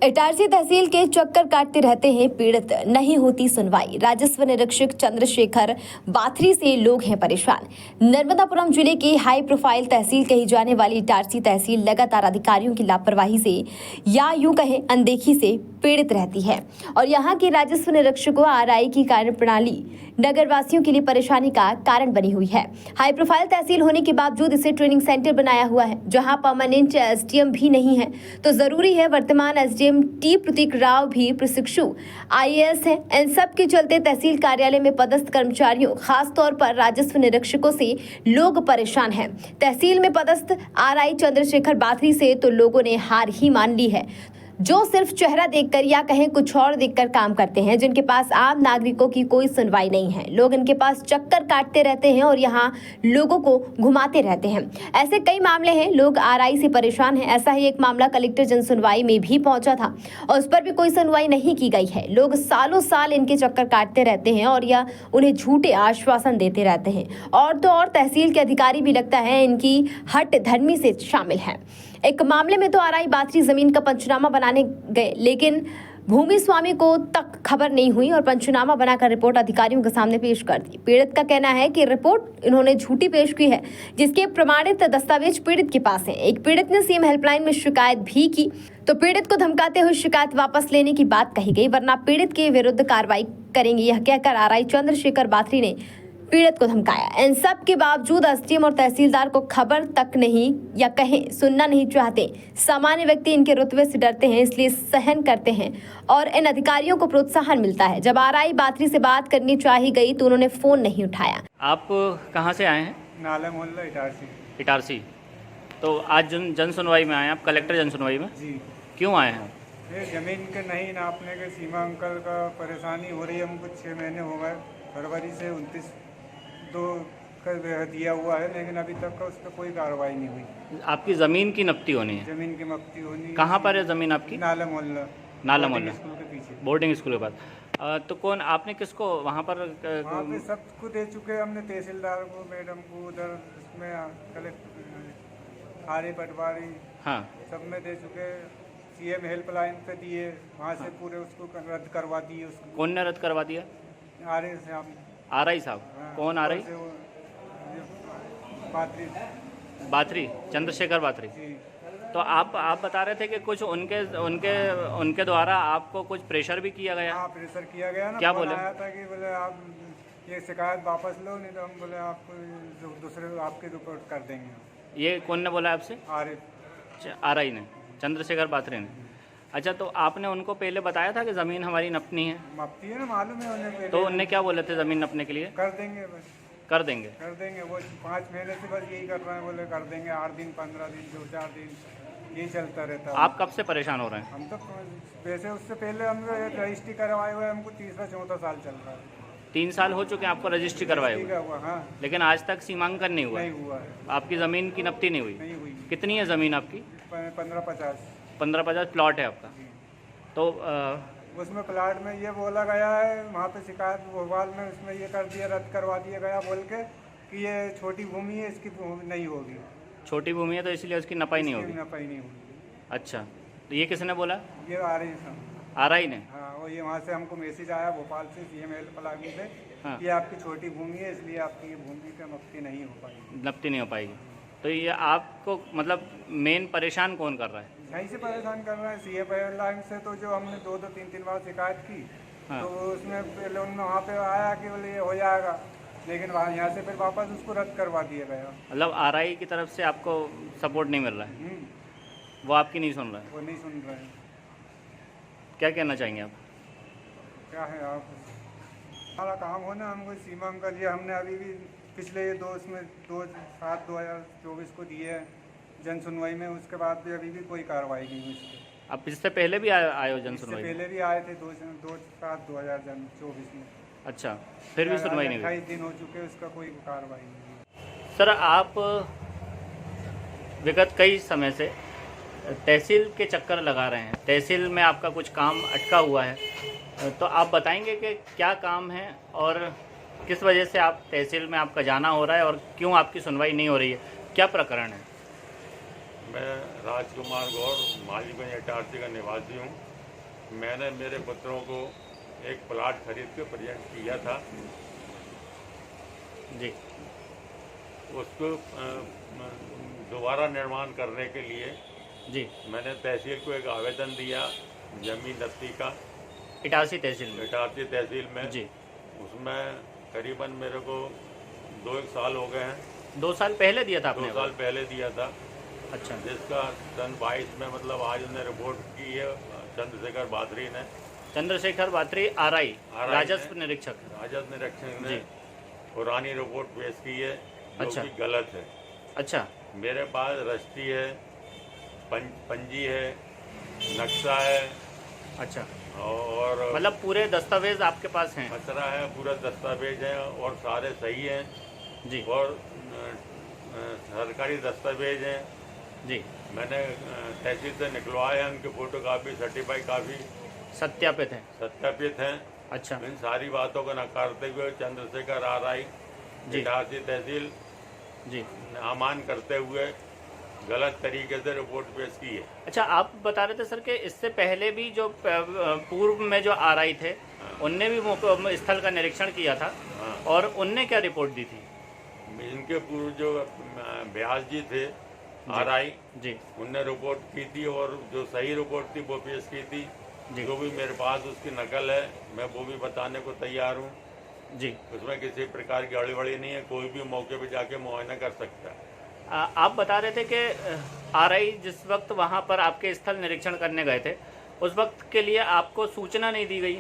इटारसी तहसील के चक्कर काटते रहते हैं पीड़ित, नहीं होती सुनवाई। राजस्व निरीक्षक चंद्रशेखर बाथरी से लोग हैं परेशान। नर्मदापुरम जिले की हाई प्रोफाइल तहसील कही जाने वाली इटारसी तहसील लगातार अधिकारियों की लापरवाही से या यूं कहें अनदेखी से पीड़ित रहती है और यहाँ के राजस्व निरीक्षकों आरआई की कार्यप्रणाली नगरवासियों के लिए परेशानी का कारण बनी हुई है। हाई प्रोफाइल तहसील होने के बावजूद इसे ट्रेनिंग सेंटर बनाया हुआ है, जहां परमानेंट एसडीएम भी नहीं है, तो जरूरी है वर्तमान एसडीएम टी प्रतीक राव भी प्रशिक्षु आईएएस है। इन सब के चलते तहसील कार्यालय में पदस्थ कर्मचारियों, खास तौर पर राजस्व निरीक्षकों से लोग परेशान हैं। तहसील में पदस्थ आरआई चंद्रशेखर बाथरी से तो लोगों ने हार ही मान ली है, जो सिर्फ चेहरा देखकर या कहें कुछ और देखकर काम करते हैं, जिनके पास आम नागरिकों की कोई सुनवाई नहीं है। लोग इनके पास चक्कर काटते रहते हैं और यहाँ लोगों को घुमाते रहते हैं। ऐसे कई मामले हैं, लोग आरआई से परेशान हैं। ऐसा ही एक मामला कलेक्टर जन सुनवाई में भी पहुंचा था और उस पर भी कोई सुनवाई नहीं की गई है। लोग सालों साल इनके चक्कर काटते रहते हैं और यह उन्हें झूठे आश्वासन देते रहते हैं। और तो और तहसील के अधिकारी भी लगता है इनकी हट धर्मी से शामिल है। एक मामले में तो आरआई बाथरी जमीन का पंचनामा बनाने गए, लेकिन भूमि स्वामी को तक खबर नहीं हुई और पंचनामा बनाकर रिपोर्ट अधिकारियों के सामने पेश कर दी। पीड़ित का कहना है कि रिपोर्ट इन्होंने झूठी पेश की है, जिसके प्रमाणित दस्तावेज पीड़ित के पास हैं। एक पीड़ित ने सीएम हेल्पलाइन में शिकायत भी की, तो पीड़ित को धमकाते हुए शिकायत वापस लेने की बात कही गई, वरना पीड़ित के विरुद्ध कार्रवाई करेंगे, यह कहकर आरआई चंद्रशेखर बाथरी ने पीड़ित को धमकाया। इन सब के बावजूद एसडीएम और तहसीलदार को खबर तक नहीं या कहें सुनना नहीं चाहते। सामान्य व्यक्ति इनके रुतबे से डरते हैं, इसलिए सहन करते हैं और इन अधिकारियों को प्रोत्साहन मिलता है। जब आरआई बाथरी से बात करनी चाही गई तो उन्होंने फोन नहीं उठाया। आप कहाँ से आए हैं? नाला मोहल्ला इटारसी। इटारसी। तो आज जन सुनवाई में आए हैं आप, कलेक्टर जन सुनवाई में? जी। क्यों आए हैं? ये ज़मीन के नहीं नापने के सीमा अंकल का परेशानी हो रही है हमको। 6 महीने हो गए, फरवरी से 29/2 का दिया हुआ है, लेकिन अभी तक का उस पर कोई कार्रवाई नहीं हुई। आपकी ज़मीन की नपती होनी है? ज़मीन की मफ्ती होनी। कहाँ पर है ज़मीन आपकी? नाला मोहल्ला। नाला मोहल्ला स्कूल के पीछे, बोर्डिंग स्कूल के पास। तो कौन आपने किसको वहाँ पर? वहाँ पे सबको दे चुके हैं हमने, तहसीलदार को, मैडम को, उधर उसमें कलेक्टर आरे पटवारी, हाँ, सब में दे चुके। सीएम हेल्पलाइन पे दिए, वहाँ से पूरे उसको रद्द करवा दिए। उसको कौन ने रद्द करवा दिया? आरे से हम आरआई साहब। कौन आरआई? Bathory, Chandrashekhar Bathory. तो आप बता रहे थे कि कुछ उनके उनके उनके द्वारा आपको कुछ प्रेशर भी किया गया? हाँ, प्रेशर किया गया ना। क्या बोले? आया था कि बोले आप ये शिकायत वापस लो, नहीं तो हम बोले आपको दूसरे आपके रिपोर्ट कर देंगे। ये कौन ने बोला आपसे? आरआई ने, चंद्रशेखर बाथरी ने। अच्छा, तो आपने उनको पहले बताया था कि ज़मीन हमारी नपनी है? नपती है ना, मालूम है उन्हें पहले। तो उनने क्या बोले थे ज़मीन नपने के लिए? कर देंगे बस। कर देंगे? कर देंगे। वो 5 महीने से बस यही कर रहे हैं, बोले कर देंगे। 8 दिन, 15 दिन, 2-4 दिन यही चलता रहता है। आप कब से परेशान हो रहे हैं? हम तो वैसे उससे पहले हम रजिस्ट्री करवाए हुए, हमको 3रा-4था साल चल रहा है। 3 साल हो चुके हैं आपको रजिस्ट्री करवाए हुए? हुआ, हाँ। लेकिन आज तक सीमांकन नहीं हुआ? नहीं हुआ है। आपकी ज़मीन की नपती नहीं हुई? नहीं हुई। कितनी है ज़मीन आपकी? 15-50। 15-50 प्लॉट है आपका? तो उसमें प्लाट में ये बोला गया है, वहाँ पे शिकायत भोपाल में उसमें ये कर दिया, रद्द करवा दिया गया बोल के कि ये छोटी भूमि है, इसकी नहीं होगी। छोटी भूमि है तो इसलिए उसकी नपाई नहीं होगी? नपाई नहीं होगी। अच्छा, तो ये किसने बोला? ये आरआई ने? हाँ, और ये वहाँ से हमको मैसेज आया भोपाल से, सीएम हेल्पलाइन से, हाँ, कि आपकी छोटी भूमि है, इसलिए आपकी ये भूमि का नपती नहीं हो पाएगी। नपती नहीं हो पाएगी। तो ये आपको मतलब मेन परेशान कौन कर रहा है? यहीं से परेशान कर रहे हैं सीएम हेल्पलाइन से। तो जो हमने 2-2, 3-3 बार शिकायत की, हाँ, तो उसमें पहले उन्होंने वहाँ पे आया कि बोले ये हो जाएगा, लेकिन वहाँ यहाँ से फिर वापस उसको रद्द करवा दिया गया। मतलब आरआई की तरफ से आपको सपोर्ट नहीं मिल रहा है? वो आपकी नहीं सुन रहा है? वो नहीं सुन रहे हैं। क्या कहना चाहेंगे आप? क्या है आप, हमारा काम हो ना, हमको सीमा अंकल ये हमने अभी भी पिछले 2/7/2024 को दिए है जन सुनवाई में, उसके बाद भी अभी भी कोई कार्रवाई नहीं हुई इस पर। आप इससे पहले भी आए हो जन सुनवाई में? पहले भी आए थे 2/7/2024 में। अच्छा, फिर भी सुनवाई नहीं हुई? 28 दिन हो चुके, उसका कोई कार्रवाई नहीं। सर, आप विगत कई समय से तहसील के चक्कर लगा रहे हैं, तहसील में आपका कुछ काम अटका हुआ है, तो आप बताएंगे कि क्या काम है और किस वजह से आप तहसील में आपका जाना हो रहा है और क्यों आपकी सुनवाई नहीं हो रही है? क्या प्रकरण है? मैं राजकुमार गौर मालीगंज इटारसी का निवासी हूँ। मैंने मेरे पुत्रों को एक प्लाट खरीद के प्रेजेंट किया था। जी उसको दोबारा निर्माण करने के लिए जी मैंने तहसील को एक आवेदन दिया जमीन जब्ती का, इटारसी तहसील में। इटारसी तहसील में। जी उसमें करीबन मेरे को 2-1 साल हो गए हैं। 2 साल पहले दिया था 2 आपने? साल पहले दिया था, अच्छा जिसका सन 22 में मतलब आज उन्हें रिपोर्ट की है चंद्रशेखर बाथरी ने। चंद्रशेखर बाथरी आरआई RI राजस्व ने- निरीक्षक। राजस्व निरीक्षक ने जी पुरानी रिपोर्ट पेश की है जो अच्छा। कि गलत है। अच्छा मेरे पास रजिस्ट्री है, पंजी है, नक्शा है अच्छा, और मतलब पूरे दस्तावेज आपके पास हैं? खसरा है, पूरा दस्तावेज है और सारे सही हैं जी और सरकारी दस्तावेज हैं। जी मैंने तहसील से निकलवाए हैं, उनकी फोटो कापी सर्टिफाई कापी सत्यापित है। सत्यापित हैं। अच्छा इन सारी बातों को नकारते हुए चंद्रशेखर आरआई जी इटारसी तहसील जी। नामान करते हुए गलत तरीके से रिपोर्ट पेश की है। अच्छा, आप बता रहे थे सर कि इससे पहले भी जो पूर्व में जो आरआई थे उनने भी स्थल का निरीक्षण किया था हाँ। और उनने क्या रिपोर्ट दी थी? इनके पूर्व जो व्यास जी थे आरआई, जी उनने रिपोर्ट की थी और जो सही रिपोर्ट थी वो पेश की थी। जी जो भी मेरे पास उसकी नकल है मैं वो भी बताने को तैयार हूँ। जी। उसमें किसी प्रकार की हड़बड़ी नहीं है, कोई भी मौके पे जाके मुआयना कर सकता है। आप बता रहे थे कि आरआई जिस वक्त वहाँ पर आपके स्थल निरीक्षण करने गए थे उस वक्त के लिए आपको सूचना नहीं दी गई?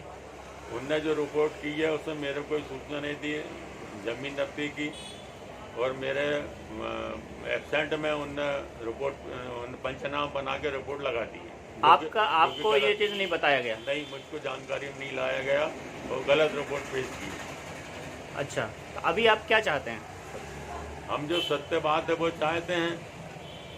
उनने जो रिपोर्ट की है उसमें मेरे कोई सूचना नहीं दी जमीन जब्ती की, और मेरे एब्सेंट में उनने रिपोर्ट पंचनामा बना के रिपोर्ट लगा दी है। आपको ये चीज़ नहीं बताया गया? नहीं, मुझको जानकारी नहीं लाया गया और गलत रिपोर्ट पेश की। अच्छा, तो अभी आप क्या चाहते हैं? हम जो सत्य बात है वो चाहते हैं,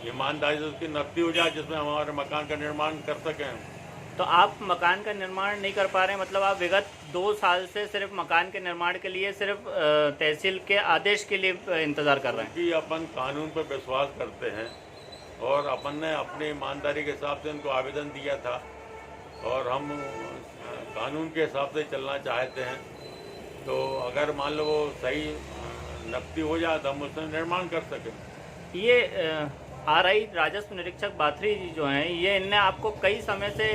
ईमानदारी से उसकी नफ्ती हो जाए जिसमें हमारे मकान का निर्माण कर सकें। तो आप मकान का निर्माण नहीं कर पा रहे हैं, मतलब आप विगत 2 साल से सिर्फ मकान के निर्माण के लिए सिर्फ तहसील के आदेश के लिए इंतज़ार कर रहे हैं? क्योंकि अपन कानून पर विश्वास करते हैं और अपन ने अपनी ईमानदारी के हिसाब से उनको आवेदन दिया था और हम कानून के हिसाब से चलना चाहते हैं। तो अगर मान लो वो सही नफ्ती हो जाए तो हम उसमें निर्माण कर सकें। ये आरआई राजस्व निरीक्षक बाथरी जी जो हैं, ये इनने आपको कई समय से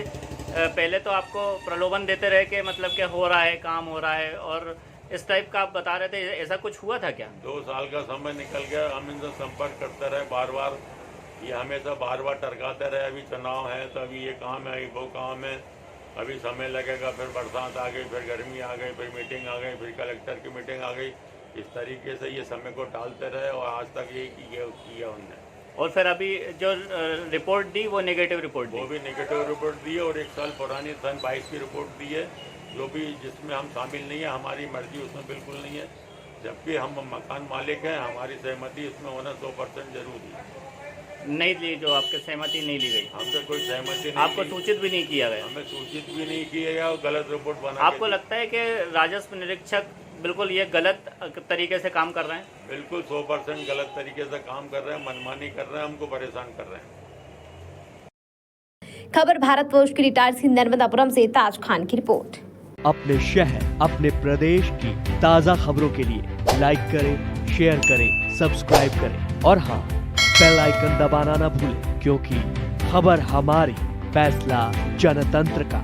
पहले तो आपको प्रलोभन देते रहे कि मतलब कि हो रहा है, काम हो रहा है, और इस टाइप का आप बता रहे थे, ऐसा कुछ हुआ था क्या? 2 साल का समय निकल गया, हम इनसे संपर्क करते रहे बार बार। ये हमेशा बार बार टरकाते रहे, अभी चुनाव है तो अभी ये काम है, वो काम है, अभी समय लगेगा, फिर बरसात आ गई, फिर गर्मी आ गई, फिर मीटिंग आ गई, फिर कलेक्टर की मीटिंग आ गई। इस तरीके से ये समय को टालते रहे और आज तक ये किया उनने। और फिर अभी जो रिपोर्ट दी वो नेगेटिव रिपोर्ट दी? वो भी नेगेटिव रिपोर्ट दी है और 1 साल पुरानी सन 22 की रिपोर्ट दी है, जो भी जिसमें हम शामिल नहीं है, हमारी मर्जी उसमें बिल्कुल नहीं है। जबकि हम मकान मालिक हैं, हमारी सहमति इसमें होना 100% जरूरी है। नहीं ली, जो आपके सहमति नहीं ली गई? हमसे कोई सहमति नहीं, आपको सूचित भी नहीं किया गया? हमें सूचित भी नहीं किया गया और गलत रिपोर्ट बना। आपको लगता है कि राजस्व निरीक्षक बिल्कुल ये गलत तरीके से काम कर रहे हैं? बिल्कुल 100% गलत तरीके से काम कर रहे हैं, मनमानी कर रहे हैं, हमको परेशान कर रहे हैं। खबर भारतवर्ष की इटारसी नर्मदापुरम से ताज खान की रिपोर्ट। अपने शहर, अपने प्रदेश की ताज़ा खबरों के लिए लाइक करें, शेयर करें, सब्सक्राइब करें और हाँ, बेल आइकन दबाना ना भूलें, क्योंकि खबर हमारी, फैसला जनतंत्र का।